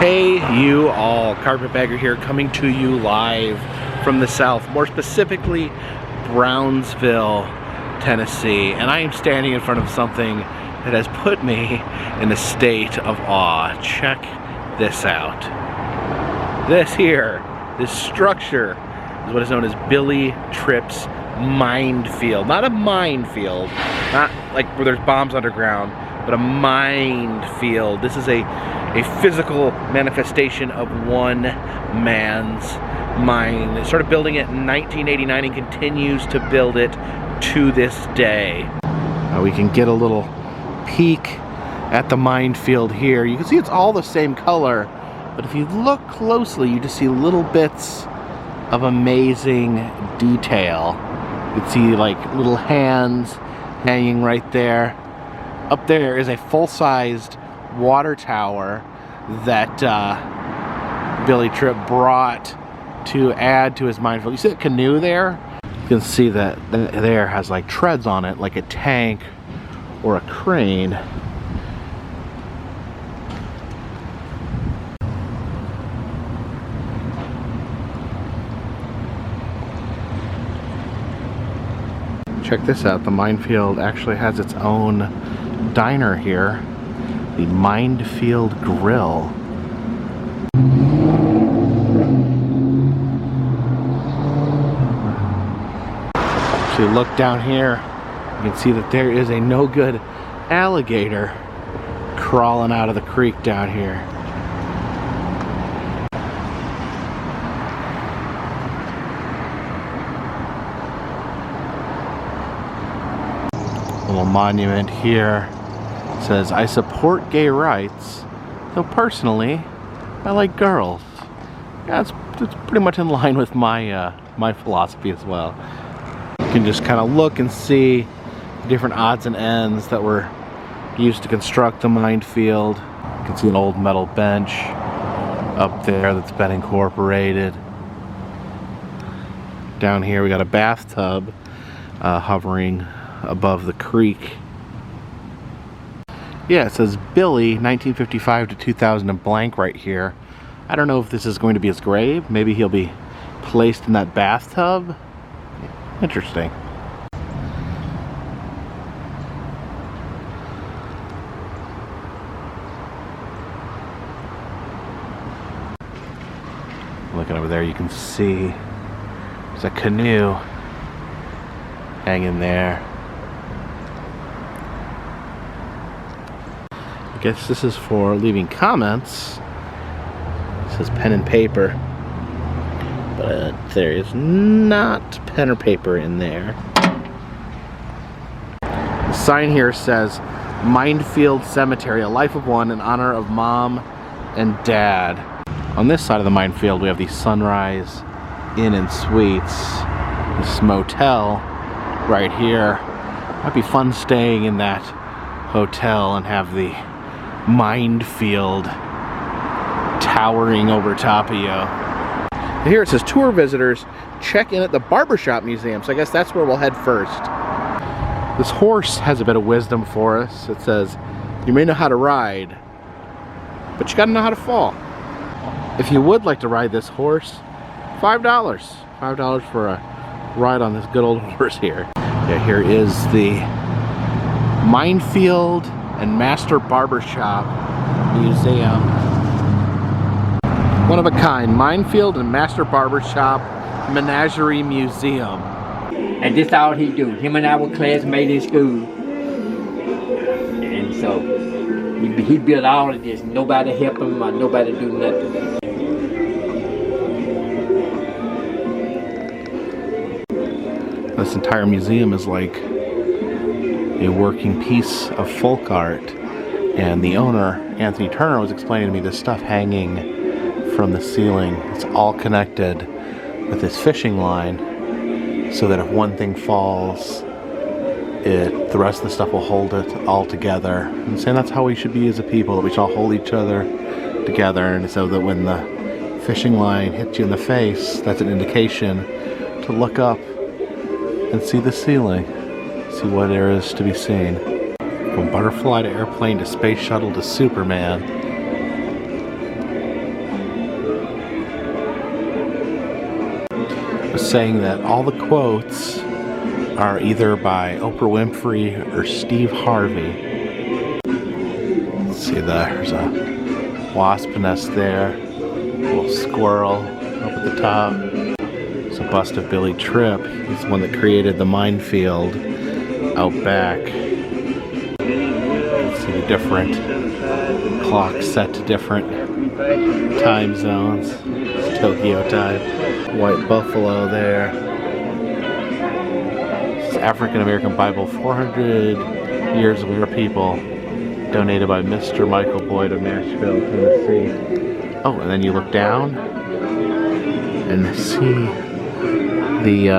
Hey you all, Carpetbagger here, coming to you live from the south, more specifically Brownsville, Tennessee, and I am standing in front of something that has put me in a state of awe. Check this out. This structure is what is known as Billy Tripp's Mindfield. Not a minefield, not like where there's bombs underground, but a minefield. This is a physical manifestation of one man's mind. It started building it in 1989 and continues to build it to this day. We can get a little peek at the minefield here. You can see it's all the same color, but if you look closely, you just see little bits of amazing detail. You can see like little hands hanging right there. Up there is a full-sized water tower that Billy Tripp brought to add to his minefield. You see that canoe there? You can see that there has like treads on it, like a tank or a crane. Check this out, the minefield actually has its own diner here, the Minefield Grill. If you look down here, you can see that there is a no good alligator crawling out of the creek down here. Little monument here says, "I support gay rights, though personally I like girls." Yeah, it's pretty much in line with my my philosophy as well. You can just kind of look and see different odds and ends that were used to construct the minefield. You can see an old metal bench up there that's been incorporated. Down here we got a bathtub hovering above the creek. Yeah, it says Billy 1955 to 2000 and blank right here. I don't know if this is going to be his grave. Maybe he'll be placed in that bathtub. Interesting. Looking over there, you can see there's a canoe hanging there. I guess this is for leaving comments. It says pen and paper, but there is not pen or paper in there. The sign here says Minefield Cemetery, a life of one in honor of Mom and Dad. On this side of the minefield we have the Sunrise Inn and Suites, this motel right here. Might be fun staying in that hotel and have the minefield towering over top of you. Here it says tour visitors check in at the Barbershop Museum, so I guess that's where we'll head first. This horse has a bit of wisdom for us. It says, "You may know how to ride, but you gotta know how to fall." If you would like to ride this horse, $5. $5 for a ride on this good old horse here. Yeah, here is the Minefield and Master Barbershop Museum. One of a kind, Minefield and Master Barbershop Menagerie Museum. And this all he do. Him and our classmates in school. And so he built all of this. Nobody help him or nobody do nothing. This entire museum is like a working piece of folk art, and the owner, Anthony Turner, was explaining to me this stuff hanging from the ceiling. It's all connected with this fishing line, so that if one thing falls, the rest of the stuff will hold it all together. And saying that's how we should be as a people, that we should all hold each other together, and so that when the fishing line hits you in the face, that's an indication to look up and see the ceiling, see what there is to be seen. From butterfly to airplane to space shuttle to Superman, saying that all the quotes are either by Oprah Winfrey or Steve Harvey. Let's see, there's a wasp nest there, a little squirrel up at the top. It's a bust of Billy Tripp. He's the one that created the Minefield out back. Let's see the different clocks set to different time zones. It's Tokyo time. White buffalo there. It's African American Bible, 400 Years of Our People, donated by Mr. Michael Boyd of Nashville, Tennessee. Oh, and then you look down and see the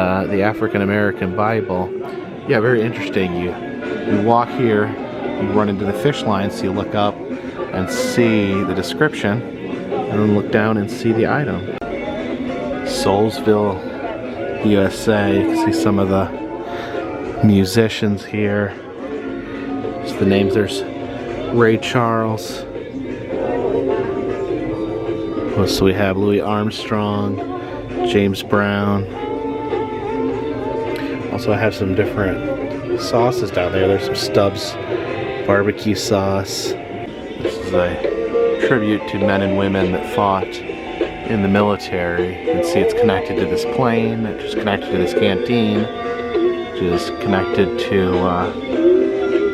African American Bible. Yeah, very interesting. You walk here, you run into the fish line, so you look up and see the description, and then look down and see the item. Soulsville, USA. You can see some of the musicians here. Just the names. There's Ray Charles. So we have Louis Armstrong, James Brown. Also, I have some different sauces down there. There's some Stubbs barbecue sauce. This is a tribute to men and women that fought in the military. You can see it's connected to this plane, it's just connected to this canteen, which is connected to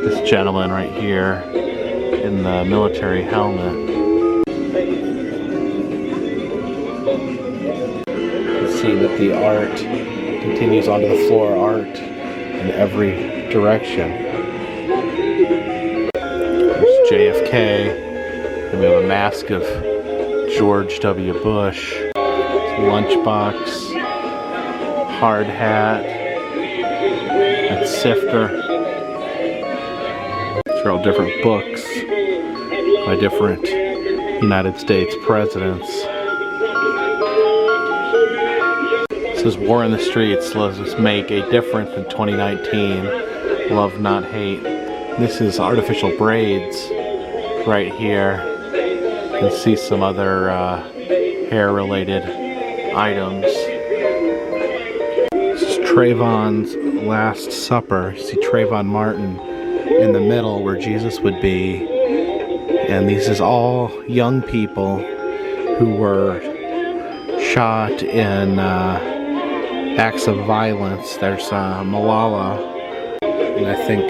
this gentleman right here in the military helmet. You can see that the art continues onto the floor, art in every direction. There's JFK. And we have a mask of George W. Bush, lunchbox, hard hat, and sifter. These are all different books by different United States presidents. It says War in the Streets, let us make a difference in 2019. Love, not hate. This is artificial braids right here. You can see some other hair-related items. This is Trayvon's Last Supper. You see Trayvon Martin in the middle where Jesus would be. And these is all young people who were shot in acts of violence. There's Malala. And I think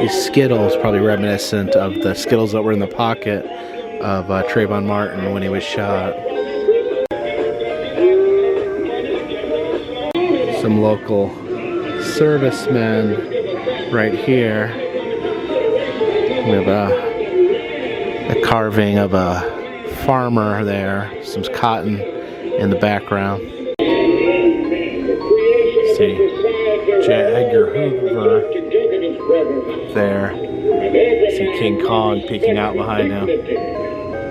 these Skittles probably reminiscent of the Skittles that were in the pocket of Trayvon Martin when he was shot. Some local servicemen right here. We have a carving of a farmer there. Some cotton in the background. See J. Edgar Hoover there. See King Kong peeking out behind him.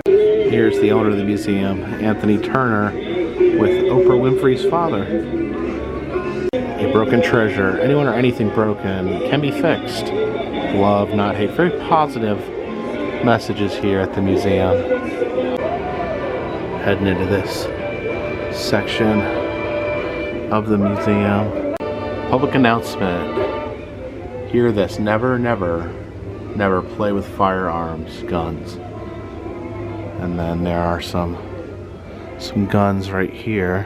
Here's the owner of the museum, Anthony Turner, with Oprah Winfrey's father. A broken treasure. Anyone or anything broken can be fixed. Love, not hate. Very positive messages here at the museum. Heading into this section of the museum. Public announcement. Hear this. Never, never, never play with firearms, guns. And then there are some guns right here.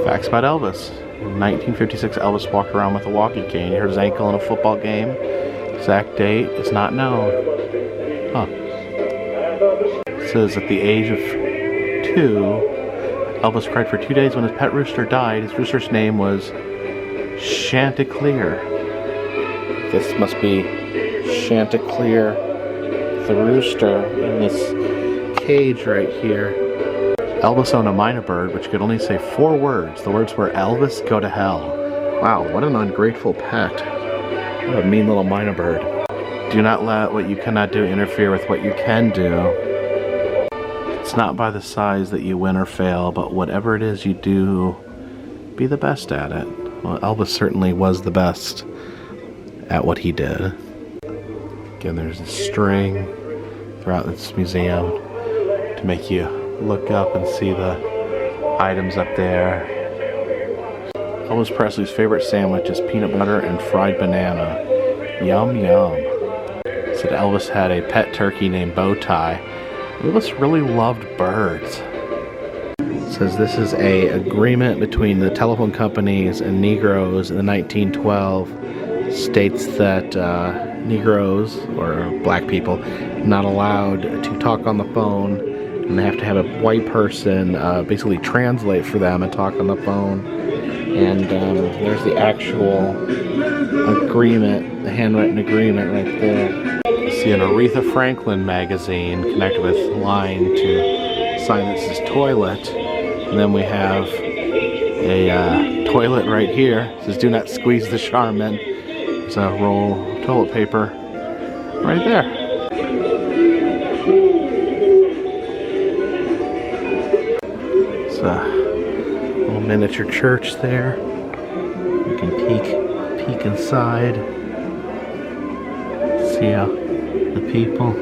Facts about Elvis. In 1956, Elvis walked around with a walking cane. He hurt his ankle in a football game. Exact date is not known. Huh. It says at the age of 2, Elvis cried for 2 days when his pet rooster died. His rooster's name was Chanticleer. This must be Chanticleer the rooster in this cage right here. Elvis owned a minor bird which could only say 4 words. The words were, "Elvis, go to hell." Wow, what an ungrateful pet. What a mean little minor bird. Do not let what you cannot do interfere with what you can do. It's not by the size that you win or fail, but whatever it is you do, be the best at it. Well, Elvis certainly was the best at what he did. Again, there's a string throughout this museum to make you look up and see the items up there. Elvis Presley's favorite sandwich is peanut butter and fried banana. Yum, yum. Said Elvis had a pet turkey named Bowtie. Elvis really loved birds. Says this is a agreement between the telephone companies and Negroes in the 1912. States that Negroes, or black people, not allowed to talk on the phone, and they have to have a white person basically translate for them and talk on the phone. And there's the actual agreement, the handwritten agreement right there. You see an Aretha Franklin magazine connected with line to sign this is toilet. And then we have a toilet right here. It says do not squeeze the Charmin. There's a roll of toilet paper right there. It's a little miniature church there. You can peek inside. See the people.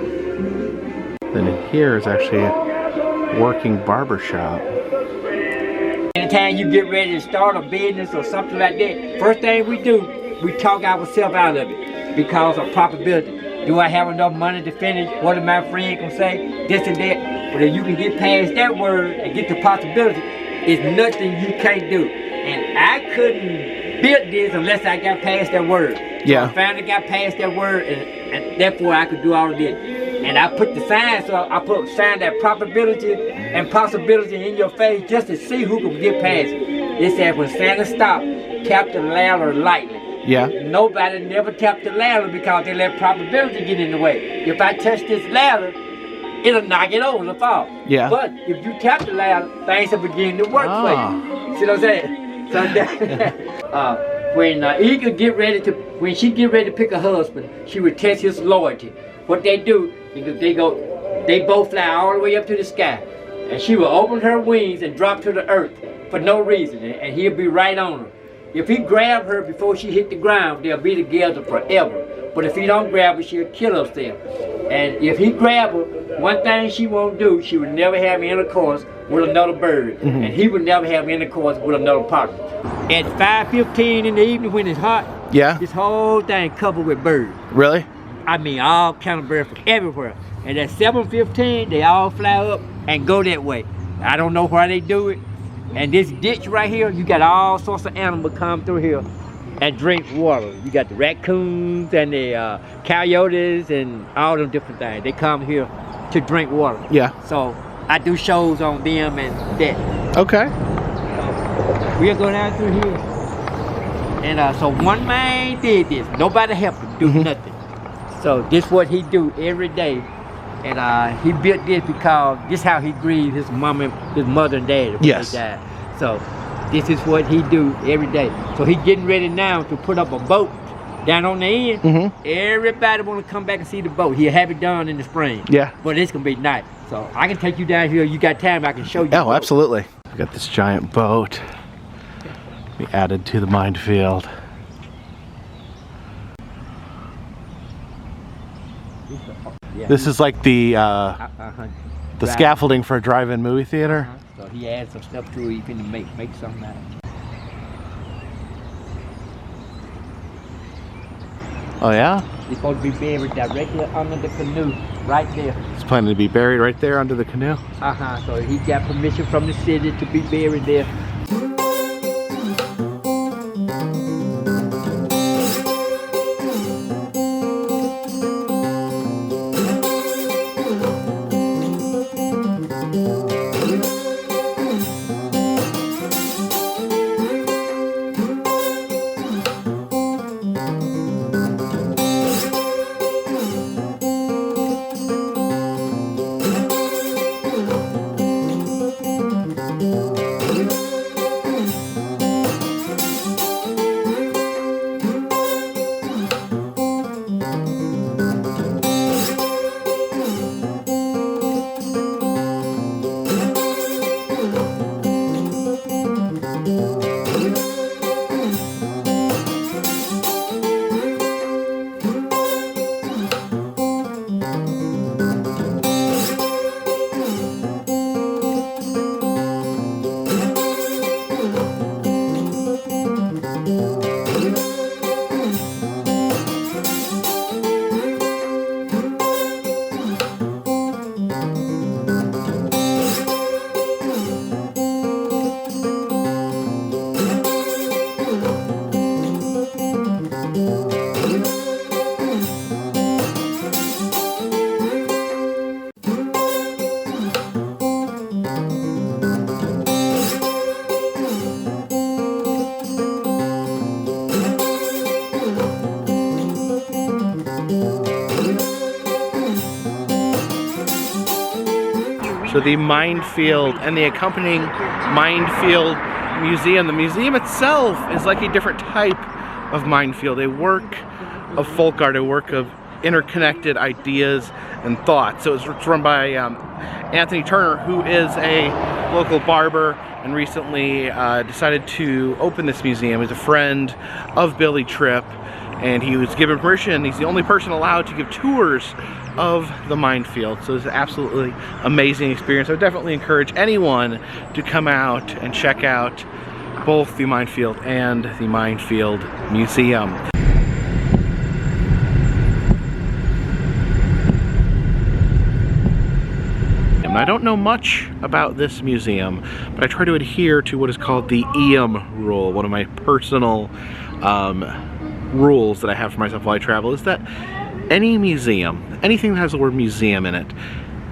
Then in here is actually a working barber shop. Anytime you get ready to start a business or something like that, first thing we do, we talk ourselves out of it because of probability. Do I have enough money to finish? What did my friend gonna say? This and that. But if you can get past that word and get the possibility, it's nothing you can't do. And I couldn't build this unless I got past that word. Yeah. So I finally got past that word, and therefore I could do all of this. And I put the sign, so I put sign that probability and possibility in your face just to see who can get past it. It said when Santa stopped, tap the ladder lightly. Yeah. Nobody never tapped the ladder because they let probability get in the way. If I touch this ladder, it'll knock it over the fall. Yeah. But if you tap the ladder, things will begin to work for you. See what I'm saying? So that, when Eagle get ready to, when she get ready to pick a husband, she would test his loyalty. What they do, they both fly all the way up to the sky, and she will open her wings and drop to the earth for no reason, and he'll be right on her. If he grab her before she hit the ground, they'll be together forever. But if he don't grab her, she'll kill herself. And if he grab her, one thing she won't do, she would never have intercourse with another bird, and he would never have intercourse with another partner. At 5:15 in the evening when it's hot, Yeah. this whole thing covered with birds. Really? I mean, all kind of birds from everywhere. And at 7:15, they all fly up and go that way. I don't know why they do it. And this ditch right here, you got all sorts of animals come through here and drink water. You got the raccoons and the coyotes and all them different things. They come here to drink water. Yeah. So I do shows on them and that. Okay. We'll go down through here. And so one man did this. Nobody helped him do nothing. So this what he do every day. And he built this because this how he grieved his mother and dad when Yes. they died. So this is what he do every day. So he getting ready now to put up a boat down on the end. Everybody want to come back and see the boat. He'll have it done in the spring. Yeah. But it's gonna be nice. So I can take you down here. You got time? I can show you. Oh, absolutely. We got this giant boat. We added to the Minefield. Yeah. This is like the scaffolding for a drive-in movie theater. So he adds some stuff to it. You can make something out of it. Oh yeah? It's supposed to be buried directly under the canoe, right there. It's planning to be buried right there under the canoe. So he got permission from the city to be buried there. to the Minefield and the accompanying Minefield Museum. The museum itself is like a different type of Minefield, a work of folk art, a work of interconnected ideas and thoughts. So it's run by Anthony Turner, who is a local barber and recently decided to open this museum. He's a friend of Billy Tripp, and he was given permission. He's the only person allowed to give tours of the Minefield. So it's an absolutely amazing experience. I would definitely encourage anyone to come out and check out both the Minefield and the Minefield Museum. I don't know much about this museum, but I try to adhere to what is called the rule. One of my personal rules that I have for myself while I travel is that any museum, anything that has the word museum in it,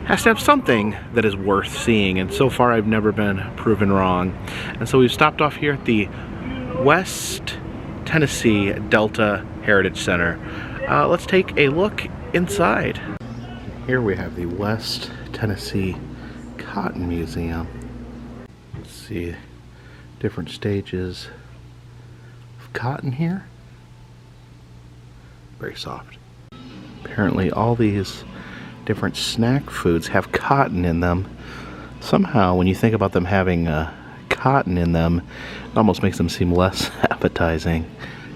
has to have something that is worth seeing, and so far I've never been proven wrong. And so we've stopped off here at the West Tennessee Delta Heritage Center. Let's take a look inside. Here we have the West Tennessee Cotton Museum. Let's see different stages of cotton here. Very soft. Apparently all these different snack foods have cotton in them. Somehow when you think about them having cotton in them, it almost makes them seem less appetizing.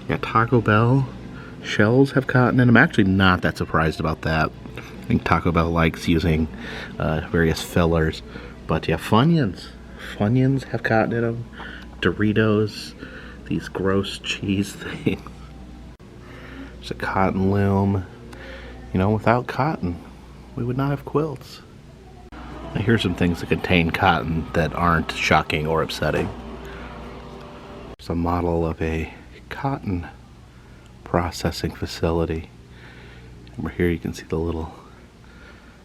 Yeah, Taco Bell shells have cotton in them. I'm actually not that surprised about that. I think Taco Bell likes using various fillers. But yeah, Funyuns. Funyuns have cotton in them. Doritos. These gross cheese things. There's a cotton loom. You know, without cotton, we would not have quilts. Now here's some things that contain cotton that aren't shocking or upsetting. There's a model of a cotton processing facility. Over here you can see the little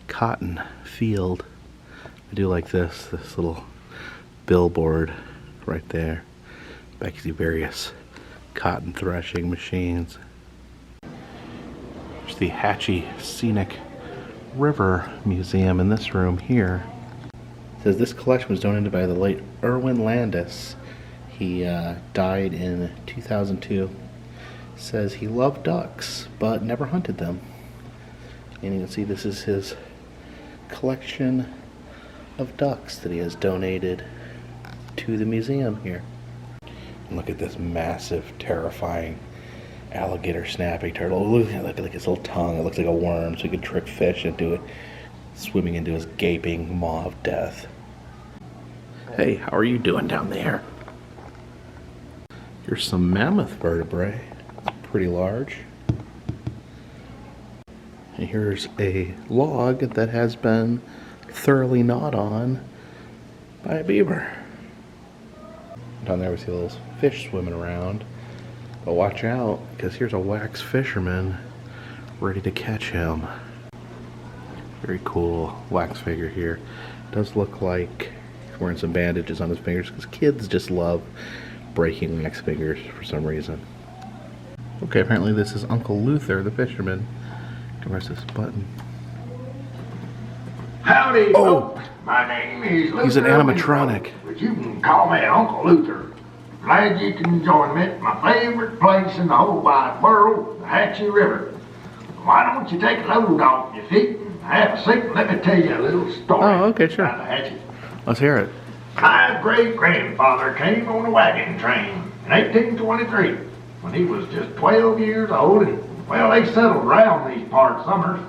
cotton field. I do like this little billboard right there. Back you see various cotton threshing machines. There's the Hatchie Scenic River Museum in this room here. It says this collection was donated by the late Irwin Landis. He died in 2002. Says he loved ducks but never hunted them. And you can see this is his collection of ducks that he has donated to the museum here. And look at this massive, terrifying alligator snapping turtle. Look at his little tongue. It looks like a worm, so he could trick fish into it, swimming into his gaping maw of death. Hey, how are you doing down there? Here's some mammoth vertebrae. It's pretty large. And here's a log that has been thoroughly gnawed on by a beaver. Down there we see little fish swimming around. But watch out, because here's a wax fisherman ready to catch him. Very cool wax figure here. Does look like he's wearing some bandages on his fingers, because kids just love breaking wax fingers for some reason. Okay, apparently this is Uncle Luther, the fisherman. Where's this button? Howdy, Oh! folks. My name is Luther. He's an animatronic. But you can call me Uncle Luther. Glad you can join me at my favorite place in the whole wide world, the Hatchie River. Why don't you take a load off your feet and have a seat and let me tell you a little story. Oh, okay, sure. About the Hatchie. Let's hear it. My great-grandfather came on a wagon train in 1823 when he was just 12 years old, and, well, they settled around these parts summers.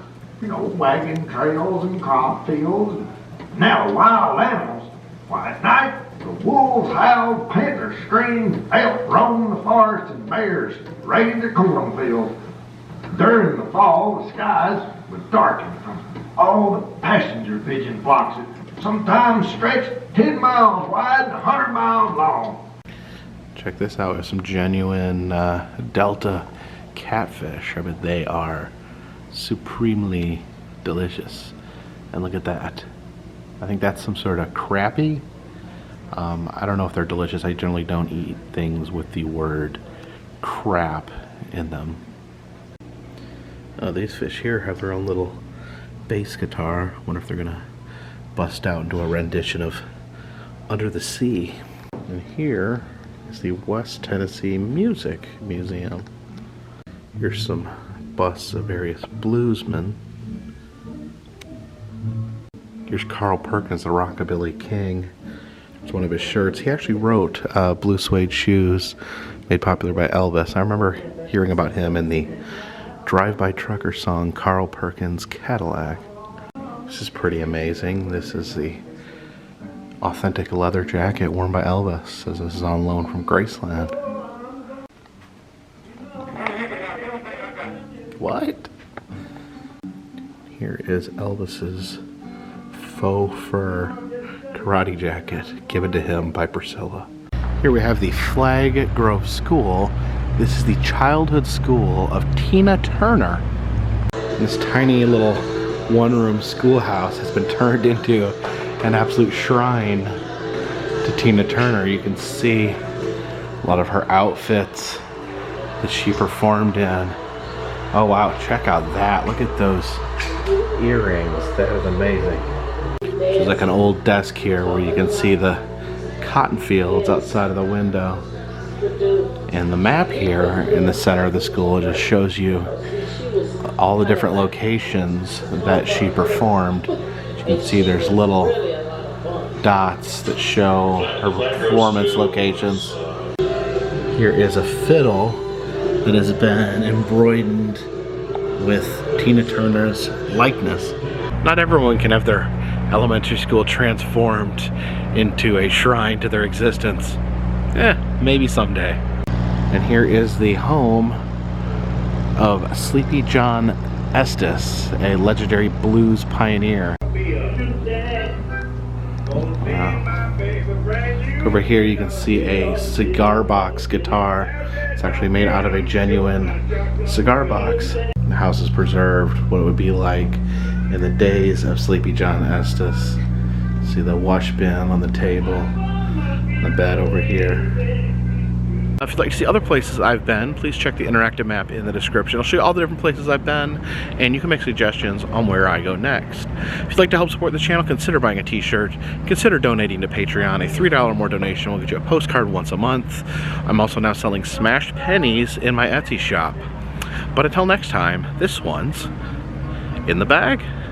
You know, wagon trails and crop fields, and now wild animals. Why, at night, the wolves howled, panthers screamed, elk roamed the forest, and bears raided the cornfield. During the fall, the skies would darken from all the passenger pigeon flocks that sometimes stretched 10 miles wide and 100 miles long. Check this out. With some genuine Delta catfish. I mean, they are supremely delicious. And look at that. I think that's some sort of crappie. I don't know if they're delicious. I generally don't eat things with the word crap in them. These fish here have their own little bass guitar. I wonder if they're gonna bust out into a rendition of Under the Sea. And here is the West Tennessee Music Museum. Here's some busts of various bluesmen. Here's Carl Perkins, the Rockabilly King. It's one of his shirts. He actually wrote Blue Suede Shoes, made popular by Elvis. I remember hearing about him in the drive-by trucker song Carl Perkins' Cadillac. This is pretty amazing. This is the authentic leather jacket worn by Elvis, says this is on loan from Graceland. What? Here is Elvis's faux fur karate jacket given to him by Priscilla. Here we have the Flag Grove School. This is the childhood school of Tina Turner. This tiny little one-room schoolhouse has been turned into an absolute shrine to Tina Turner. You can see a lot of her outfits that she performed in. Oh wow, check out that. Look at those earrings. That is amazing. There's like an old desk here where you can see the cotton fields outside of the window. And the map here in the center of the school just shows you all the different locations that she performed. As you can see, there's little dots that show her performance locations. Here is a fiddle that has been embroidered with Tina Turner's likeness. Not everyone can have their elementary school transformed into a shrine to their existence. Maybe someday. And here is the home of Sleepy John Estes, a legendary blues pioneer. Wow. Over here you can see a cigar box guitar. It's actually made out of a genuine cigar box. The house is preserved what it would be like in the days of Sleepy John Estes. See the wash bin on the table, the bed over here. If you'd like to see other places I've been, please check the interactive map in the description. I'll show you all the different places I've been, and you can make suggestions on where I go next. If you'd like to help support the channel, consider buying a t-shirt. Consider donating to Patreon. A $3 or more donation will get you a postcard once a month. I'm also now selling smashed pennies in my Etsy shop. But until next time, this one's in the bag.